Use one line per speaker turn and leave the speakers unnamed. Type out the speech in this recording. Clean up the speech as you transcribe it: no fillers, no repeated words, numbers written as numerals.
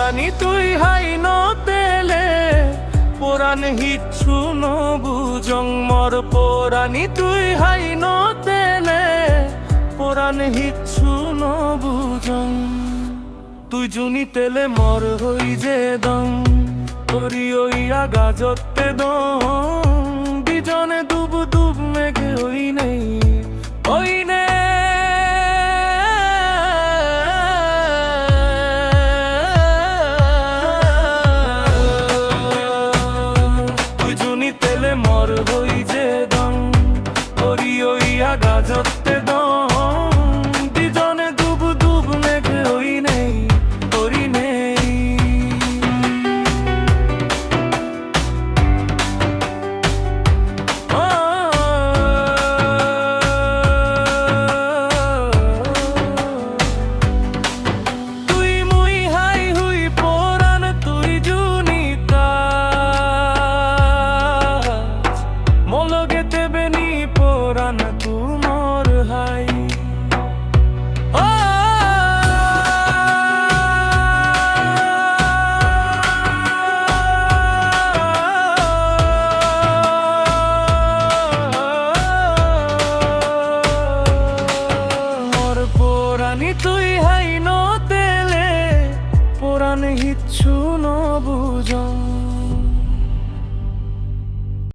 পোরানি তুই হাই ন তেলে পোরান হিচ্ছু নবুজং মর পোরানি তুই হাই ন তেলে পোরান হিচ্ছু নবুজং তুই জুনি তেলে মর হই যে দং করি ওই আগাজতে দং বিজনে দুব দুব মেঘে ওই নেই ওই নে তুই জুনি তেলে মর হই যে দং করি ওই আগাজতে দং বিজনে দুব দুব মেঘে ওই নেই ওই নেই পোরানি তুই হাই ন তেলে পোরান হিচ্ছু নবুজং।